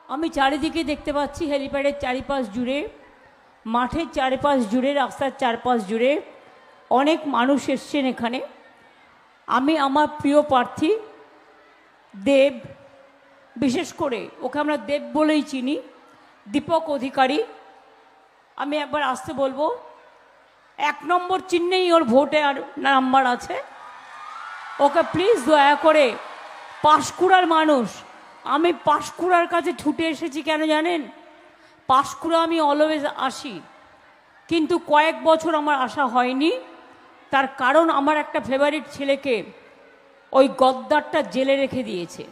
আমি চারিদিকে দেখতে পাচ্ছি হেলিপ্যাডের চারিপাশ জুড়ে, মাঠের চারিপাশ জুড়ে, রাস্তার চারপাশ জুড়ে অনেক মানুষ এসছেন এখানে। আমি আমার প্রিয় প্রার্থী দেব, বিশেষ করে ওকে আমরা দেব বলেই চিনি, দীপক অধিকারী, আমি একবার আসতে বলবো। 1 নম্বর চিহ্নেই ওর ভোটে আর নাম্বার আছে। ওকে প্লিজ দয়া করে, পাঁশকুড়ার মানুষ, আমি পাঁশকুড়ার কাছে ছুটে এসেছি কেন জানেন? পাঁশকুড়া আমি অলওয়েজ আসি, কিন্তু কয়েক বছর আমার আসা হয়নি। তার কারণ আমার একটা ফেভারিট ছেলেকে ওই গদ্দারটা জেলে রেখে দিয়েছে,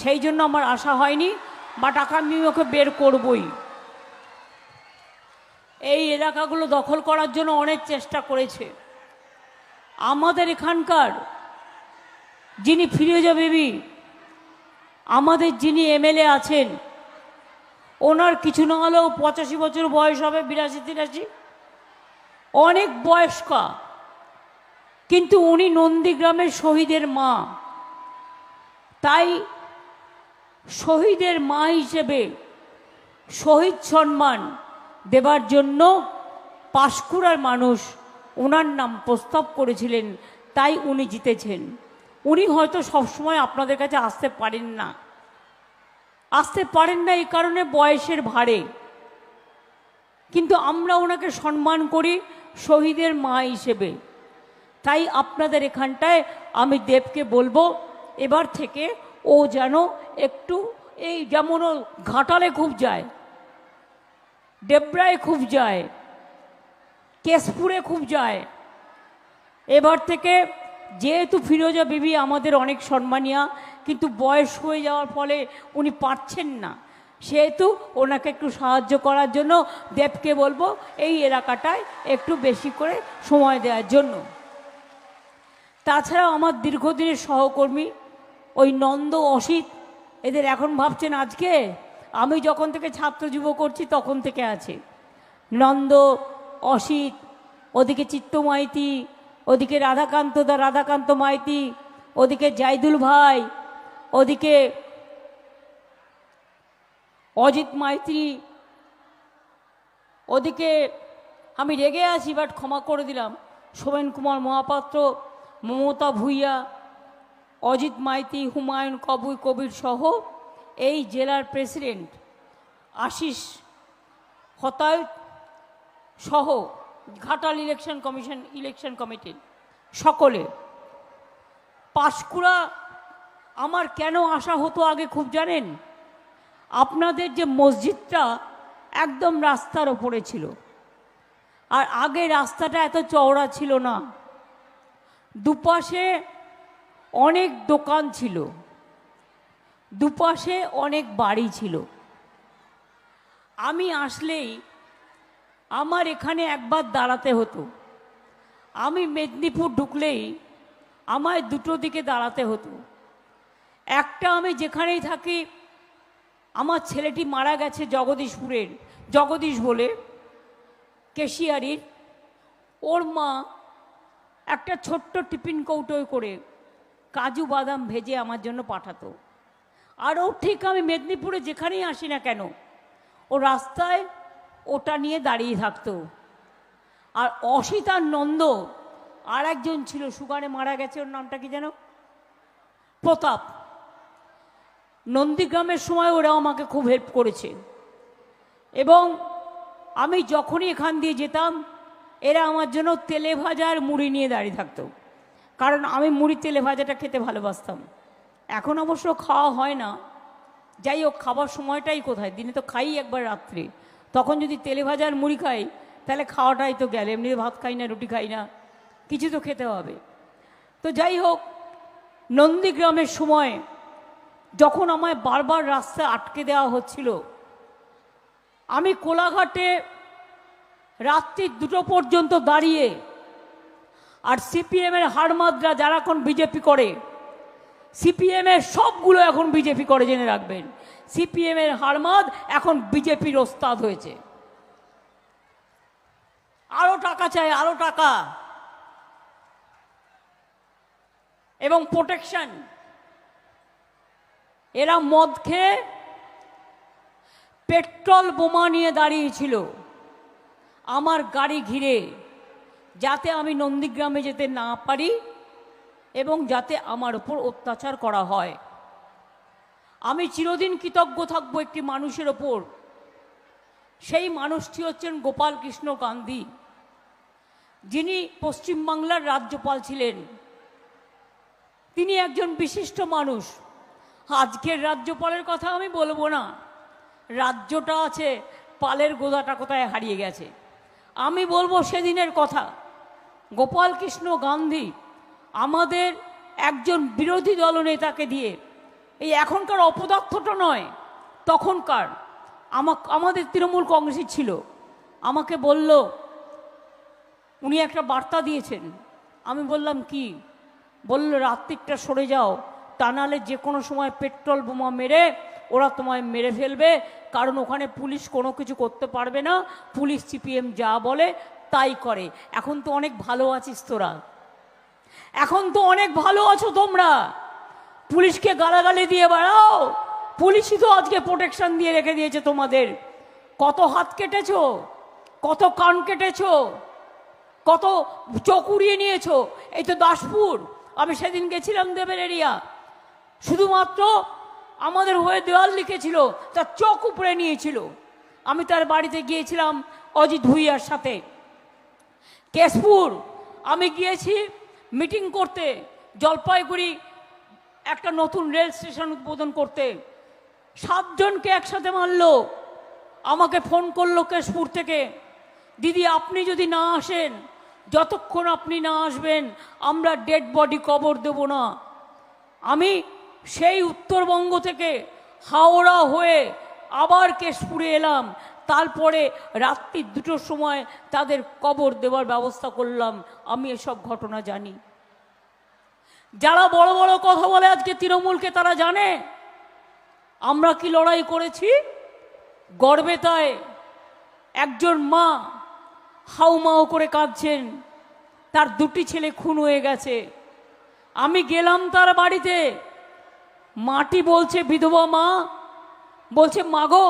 সেই জন্য আমার আসা হয়নি। বাট আমি ওকে বের করবই। এই এলাকাগুলো দখল করার জন্য অনেক চেষ্টা করেছে। আমাদের এখানকার যিনি ফিরোজা বিবি, আমাদের যিনি এমএলএ আছেন, ওনার কিছু না হলেও 85 বছর বয়স হবে, 82-83, অনেক বয়স্কা, কিন্তু উনি নন্দীগ্রামের শহীদের মা। তাই শহীদের মা হিসেবে শহীদ সম্মান দেবার জন্য পাঁশকুড়ার মানুষ ওনার নাম প্রস্তাব করেছিলেন, তাই উনি জিতেছেন। উনি হয়তো সবসময় আপনাদের কাছে আসতে পারেন না, এই কারণে বয়সের ভারে, কিন্তু আমরা ওনাকে সম্মান করি শহীদের মা হিসেবে। তাই আপনাদের এখানটায় আমি দেবকে বলবো এবার থেকে ও যেন একটু, এই যেমন ও ঘাটালে খুব যায়, ডেবরায় খুব যায়, কেশপুরে খুব যায়, এবার থেকে, যেহেতু ফিরোজা বিবি আমাদের অনেক সম্মানীয়া, কিন্তু বয়স হয়ে যাওয়ার ফলে উনি পারছেন না, সেহেতু ওনাকে একটু সাহায্য করার জন্য দেবকে বলবো এই এলাকাটায় একটু বেশি করে সময় দেওয়ার জন্য। তাছাড়াও আমার দীর্ঘদিনের সহকর্মী ওই নন্দ, অসিত, এদের এখন ভাবছেন আজকে, আমি যখন থেকে ছাত্র যুব করছি তখন থেকে আছে নন্দ, অসিত, ওদিকে চিত্ত মাইতি, ওদিকে রাধাকান্ত মাইতি, ওদিকে জাইদুল ভাই, ওদিকে অজিত মাইতি, ওদিকে আমি রেগে আছি বাট ক্ষমা করে দিলাম, সোমেন কুমার মহাপাত্র, মমতা ভূঁইয়া, অজিত মাইতি, হুমায়ুন কবির সহ এই জেলার প্রেসিডেন্ট আশিস হতায়ত সহ ঘাটাল ইলেকশন কমিটির সকলে। পাঁশকুড়া আমার কেন আসা হতো আগে খুব জানেন? আপনাদের যে মসজিদটা একদম রাস্তার ওপরে ছিল, আর আগে রাস্তাটা এত চওড়া ছিল না, দুপাশে অনেক দোকান ছিল, দুপাশে অনেক বাড়ি ছিল। আমি আসলেই আমার এখানে একবার দাঁড়াতে হতো, আমি মেদিনীপুর ঢুকলেই আমায় দুটো দিকে দাঁড়াতে হতো। একটা, আমি যেখানেই থাকি, আমার ছেলেটি মারা গেছে জগদীশপুরের, জগদীশ বলে কেশিয়ারির, ওর মা একটা ছোট্ট টিফিন কৌটোয় করে কাজু বাদাম ভেজে আমার জন্য পাঠাতো। আর ও ঠিক আমি মেদিনীপুরে যেখানেই আসি না কেন, ও রাস্তায় ওটা নিয়ে দাঁড়িয়ে থাকতো। আর অসিত আর নন্দ, আর একজন ছিল সুগারে মারা গেছে, ওর নামটা কি যেন, প্রতাপ, নন্দীগ্রামের সময় ওরা আমাকে খুব হেল্প করেছে। এবং আমি যখনই এখান দিয়ে যেতাম, এরা আমার জন্য তেলে ভাজা আর মুড়ি নিয়ে দাঁড়িয়ে থাকতো, কারণ আমি মুড়ি তেলে ভাজাটা খেতে ভালোবাসতাম। এখন অবশ্য খাওয়া হয় না, যাই হোক, খাবার সময়টাই কোথায়, দিনে তো খাই একবার রাত্রে, তখন যদি তেলে ভাজা আর মুড়ি খাই তাহলে খাওয়াটাই তো গেল, এমনি ভাত খাই না, রুটি খাই না, কিছু তো খেতে হবে। তো যাই হোক, নন্দীগ্রামের সময় যখন আমায় বারবার রাস্তায় আটকে দেওয়া হচ্ছিল, আমি কোলাঘাটে রাত্রি 2টো পর্যন্ত দাঁড়িয়ে, আর সিপিএমের হাড়মাদরা যারা এখন বিজেপি করে, সিপিএমের সবগুলো এখন বিজেপি করে, জেনে রাখবেন, সিপিএমের হাড়মাদ এখন বিজেপির ওস্তাদ হয়েছে। আরো টাকা চাই, আরো টাকা এবং প্রোটেকশন। এরা মদ খেয়ে পেট্রোল বোমা নিয়ে দাঁড়িয়েছিল আমার গাড়ি ঘিরে, যাতে আমি নন্দীগ্রামে যেতে না পারি এবং যাতে আমার ওপর অত্যাচার করা হয়। আমি চিরদিন কৃতজ্ঞ থাকবো একটি মানুষের ওপর। সেই মানুষটি হচ্ছেন গোপাল কৃষ্ণ গান্ধী, যিনি পশ্চিমবাংলার রাজ্যপাল ছিলেন। তিনি একজন বিশিষ্ট মানুষ। আজকের রাজ্যপালের কথা আমি বলবো না, রাজ্যটা আছে, পালের গোদাটা কোথায় হারিয়ে গেছে। আমি বলবো সেদিনের কথা। গোপাল কৃষ্ণ গান্ধী আমাদের একজন বিরোধী দলনেতাকে দিয়ে, এই এখনকার অপদার্থটা নয়, তখনকার আমাদের তৃণমূল কংগ্রেসই ছিল, আমাকে বলল, উনি একটা বার্তা দিয়েছেন। আমি বললাম কি? বলল, রাত্রিটা সরে যাও, তা নাহলে যে কোনো সময় পেট্রোল বোমা মেরে ওরা তোমায় মেরে ফেলবে, কারণ ওখানে পুলিশ কোনো কিছু করতে পারবে না, পুলিশ সিপিএম যা বলে তাই করে। এখন তো অনেক ভালো আছিস তোরা, এখন তো অনেক ভালো আছো তোমরা, পুলিশকে গালাগালি দিয়ে বেড়াও, পুলিশই তো আজকে প্রোটেকশন দিয়ে রেখে দিয়েছে তোমাদের। কত হাত কেটেছো, কত কান কেটেছো, কত চোখ উড়িয়ে নিয়েছো। এই তো দাসপুর, আমি সেদিন গেছিলাম দেবের এরিয়া, শুধুমাত্র আমাদের হয়ে দেওয়াল লিখেছিল, তার চোখ উপরে নিয়েছিল। আমি তার বাড়িতে গিয়েছিলাম অজিত ভুইয়ার সাথে। কেশপুর আমি গিয়েছি মিটিং করতে, জলপাইগুড়ি একটা নতুন রেল স্টেশন উদ্বোধন করতে। 7 জনকে একসাথে মারলো। আমাকে ফোন করলো কেশপুর থেকে, দিদি আপনি যদি না আসেন, যতক্ষণ আপনি না আসবেন আমরা ডেড বডি কবর দেব না। আমি সেই উত্তরবঙ্গ থেকে হাওড়া হয়ে আবার কেশপুরে এলাম, তারপরে রাত্রি 2টোর সময় তাদের কবর দেওয়ার ব্যবস্থা করলাম। আমি এসব ঘটনা জানি। যারা বড় বড় কথা বলে আজকে তৃণমূলকে, তারা জানে আমরা কি লড়াই করেছি। গর্বে তাই একজন মা হাউমাউ করে কাঁদছেন, তার 2টি ছেলে খুন হয়ে গেছে। আমি গেলাম তার বাড়িতে, মাটি বলছে, বিধবা মা বলছে, মাগো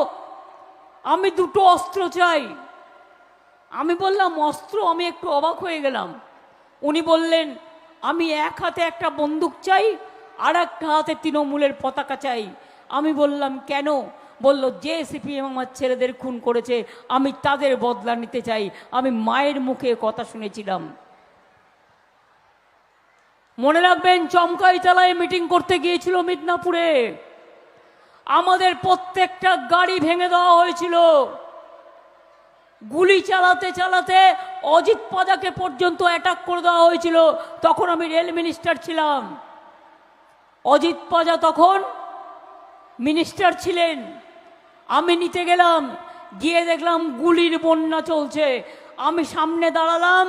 আমি 2টো অস্ত্র চাই। আমি বললাম অস্ত্র? আমি একটু অবাক হয়ে গেলাম। উনি বললেন, আমি এক হাতে একটা বন্দুক চাই, আর একটা হাতে তৃণমূলের পতাকা চাই। আমি বললাম কেন? বলল, যে সিপিএম আমার ছেলেদের খুন করেছে আমি তাদের বদলা নিতে চাই। আমি মায়ের মুখে কথা শুনেছিলাম। মনে রাখবেন, চমকাইতলায় মিটিং করতে গিয়েছিল মিদনাপুরে, আমাদের প্রত্যেকটা গাড়ি ভেঙে দেওয়া হয়েছিল। গুলি চালাতে চালাতে অজিত পাজাকে পর্যন্ত অ্যাটাক করে দেওয়া হয়েছিল। তখন আমি রেল মিনিস্টার ছিলাম, অজিত পাজা তখন মিনিস্টার ছিলেন। আমি নিতে গেলাম, গিয়ে দেখলাম গুলির বন্যা চলছে। আমি সামনে দাঁড়ালাম,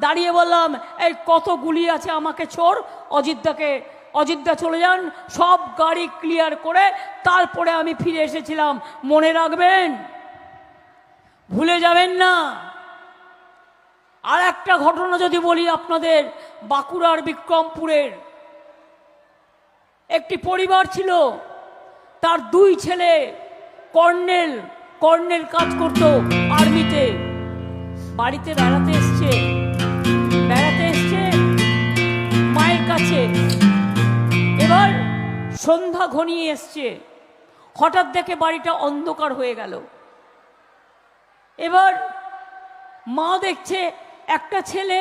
দাঁড়িয়ে বললাম, এই কত গুলি আছে আমাকে ছোড়, অযোধ্যা চলে যান। সব গাড়ি ক্লিয়ার করে তারপরে আমি ফিরে এসেছিলাম। মনে রাখবেন, ভুলে যাবেন না। আর একটা ঘটনা যদি বলি আপনাদের, বাঁকুড়ার বিক্রমপুরের একটি পরিবার ছিল, তার 2 ছেলে কর্নেল কাজ করতো আর্মিতে। বাড়িতে বেড়াতে এসছে মায়ের কাছে। এবার সন্ধ্যা ঘনিয়ে এসছে, হঠাৎ দেখে বাড়িটা অন্ধকার হয়ে গেল। এবার মা দেখছে একটা ছেলে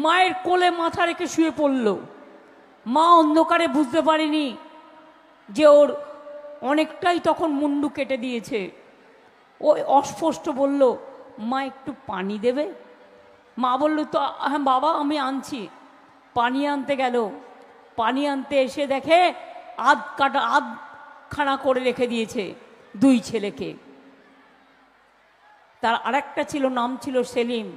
মায়ের কোলে মাথা রেখে শুয়ে পড়ল। মা অন্ধকারে বুঝতে পারেনি যে ওর অনেকটাই তখন মুন্ডু কেটে দিয়েছে। ও অস্পষ্ট বলল, মা একটু পানি দেবে? মা বলল, তো হ্যাঁ বাবা আমি আনছি। পানি আনতে গেল, পানি আনতে এসে দেখে আধখানা করে রেখে দিয়েছে 2 ছেলেকে। তার আরেকটা ছিল, নাম ছিল সেলিম।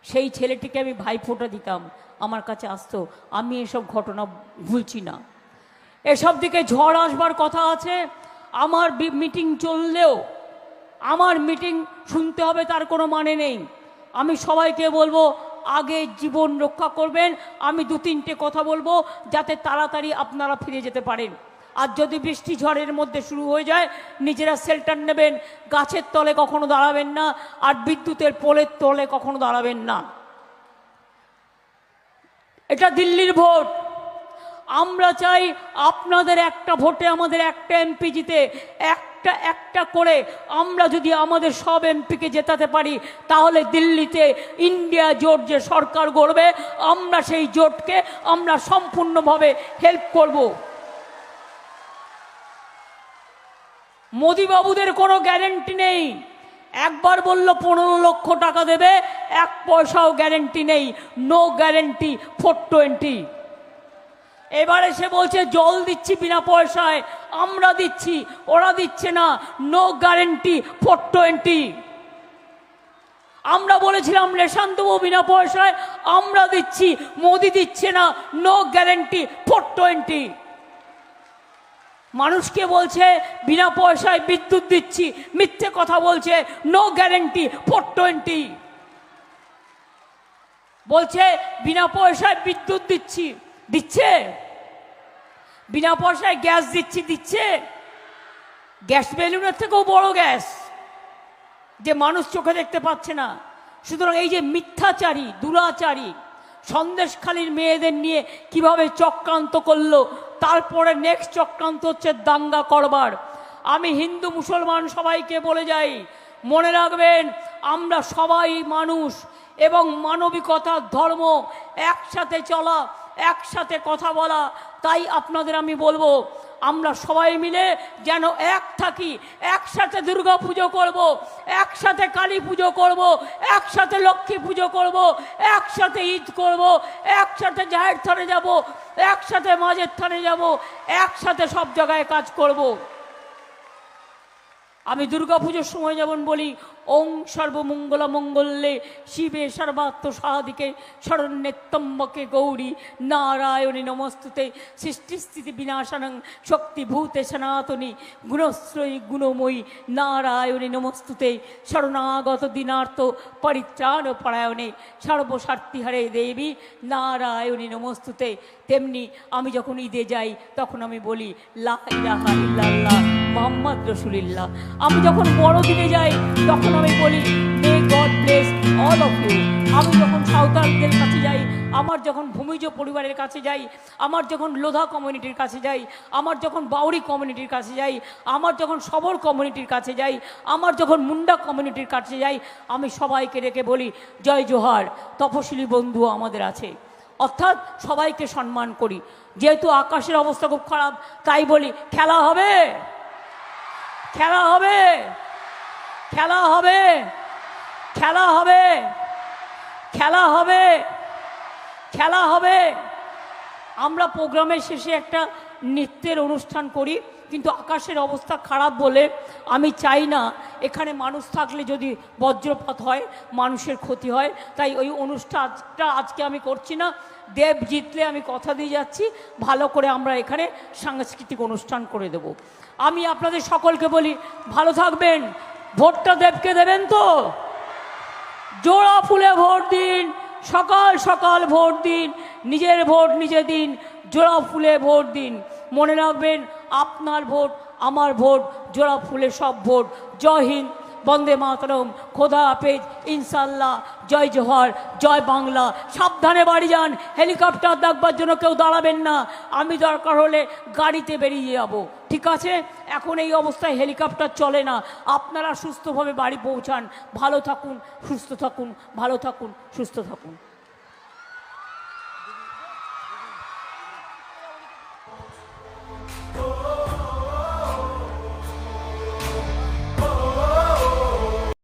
সেই ছেলেটিকে আমি ভাইফোঁটা দিতাম, আমার কাছে আসতো। আমি এসব ঘটনা ভুলছি না। এসব দিকে ঝড় আসবার কথা আছে। আমার মিটিং চললেও আমার মিটিং শুনতে হবে তার কোনো মানে নেই। আমি সবাইকে বলবো, আগে জীবন রক্ষা করবেন। আমি 2-3টে কথা বলবো যাতে তাড়াতাড়ি আপনারা ফিরে যেতে পারেন। আর যদি বৃষ্টি ঝড়ের মধ্যে শুরু হয়ে যায় নিজেরা শেল্টার নেবেন, গাছের তলে কখনো দাঁড়াবেন না, আর বিদ্যুতের পোলের তলে কখনো দাঁড়াবেন না। এটা দিল্লির ভোট। আমরা চাই আপনাদের একটা ভোটে আমাদের একটা এমপি জিতে, একটা করে আমরা যদি আমাদের সব এমপিকে জেতাতে পারি, তাহলে দিল্লিতে ইন্ডিয়া জোট যে সরকার গড়বে, আমরা সেই জোটকে আমরা সম্পূর্ণভাবে হেল্প করব। মোদিবাবুদের কোনো গ্যারেন্টি নেই। একবার বলল 15 লক্ষ টাকা দেবে, 1 পয়সাও গ্যারেন্টি নেই। No guarantee 420। এবারে সে বলছে জল দিচ্ছি বিনা পয়সায়, আমরা দিচ্ছি, ওরা দিচ্ছে না। No guarantee 420। আমরা বলেছিলাম রেশন দেবো বিনা পয়সায়, আমরা দিচ্ছি, মোদি দিচ্ছে না। No guarantee 420। মানুষকে বলছে বিনা পয়সায় বিদ্যুৎ দিচ্ছি, মিথ্যে কথা বলছে। No guarantee 420। বলছে বিনা পয়সায় বিদ্যুৎ দিচ্ছি, দিচ্ছে? বিনা পয়সায় গ্যাস দিচ্ছি, দিচ্ছে? গ্যাস বেলুনের থেকেও বড় গ্যাস, যে মানুষ চোখে দেখতে পাচ্ছে না। সুতরাং এই যে মিথ্যাচারী, দুরাচারী, সন্দেশখালীর মেয়েদের নিয়ে কিভাবে চক্রান্ত করলো, তারপরে নেক্সট চক্রান্ত হচ্ছে দাঙ্গা করবার। আমি হিন্দু মুসলমান সবাইকে বলে যাই, মনে রাখবেন আমরা সবাই মানুষ, এবং মানবিকতার ধর্ম, একসাথে চলা, একসাথে কথা বলা। তাই আপনাদের আমি বলবো, আমরা সবাই মিলে যেন এক থাকি, একসাথে দুর্গা পুজো করব, একসাথে কালী পুজো করব, একসাথে লক্ষ্মী পুজো করব, একসাথে ঈদ করব, একসাথে জাহের থানে যাব, একসাথে মাঝের থানে যাব, একসাথে সব জায়গায় কাজ করব। আমি দুর্গা পুজোর সময় যেমন বলি, ওং সর্বমঙ্গল মঙ্গলে শিবে সর্বাত্ম সাধিকে শরণ্যেত্তম্বকে গৌরী নারায়ণী নমস্তুতে সৃষ্টিস্থিতি বিনাশনং শক্তিভূতে সনাতনী গুণশ্রয়ী গুণময়ী নারায়ণী নমস্তুতে শরণাগত দিনার্থ পরিত্রাণ পরায়ণে সর্বস্বার্থিহারে দেবী নারায়ণী নমস্তুতে। তেমনি আমি যখন ঈদে যাই তখন আমি বলি লা ইলাহা ইল্লাল্লাহ মুহাম্মদ রাসূলুল্লাহ। আমি যখন বড়দিনে যাই তখন আমি বলি may God bless all of you. আমি যখন সাঁওতালদের কাছে যাই, আমার যখন ভূমিজ পরিবারের কাছে যাই, আমার যখন লোধা কমিউনিটির কাছে যাই, আমার যখন বাউরি কমিউনিটির কাছে যাই, আমার যখন সবর কমিউনিটির কাছে যাই, আমার যখন মুন্ডা কমিউনিটির কাছে যাই, আমি সবাইকে ডেকে বলি জয় জোহার, তপশিলি বন্ধু আমাদের আছে। অর্থাৎ সবাইকে সম্মান করি। যেহেতু আকাশের অবস্থা খুব খারাপ, তাই বলি খেলা হবে, খেলা হবে, খেলা হবে, খেলা হবে, খেলা হবে, খেলা হবে। আমরা প্রোগ্রামের শেষে একটা নৃত্যের অনুষ্ঠান করি, কিন্তু আকাশের অবস্থা খারাপ বলে আমি চাই না এখানে মানুষ থাকলে যদি বজ্রপাত হয়, মানুষের ক্ষতি হয়। তাই ওই অনুষ্ঠানটা আজকে আমি করছি না। দেব জিতলে আমি কথা দিয়ে যাচ্ছি, ভালো করে আমরা এখানে সাংস্কৃতিক অনুষ্ঠান করে দেব। আমি আপনাদের সকলকে বলি ভালো থাকবেন। ভোটটা দেবকে দেবেন তো? জোড়া ফুলে ভোট দিন, সকাল সকাল ভোট দিন, নিজের ভোট নিজে দিন, জোড়া ফুলে ভোট দিন। মনে রাখবেন আপনার ভোট আমার ভোট, জোড়া ফুলে সব ভোট। জয় হিন্দ, বন্দে মাতরম, খোদা হাফেজ, ইনশাল্লাহ, জয় জোহার, জয় বাংলা। সাবধানে বাড়ি যান, হেলিকপ্টার দেখবার জন্য কেউ দাঁড়াবেন না। আমি দরকার হলে গাড়িতে বেরিয়ে যাব, ঠিক আছে? এখন এই অবস্থায় হেলিকপ্টার চলে না। আপনারা সুস্থভাবে বাড়ি পৌঁছান। ভালো থাকুন, সুস্থ থাকুন, ভালো থাকুন, সুস্থ থাকুন।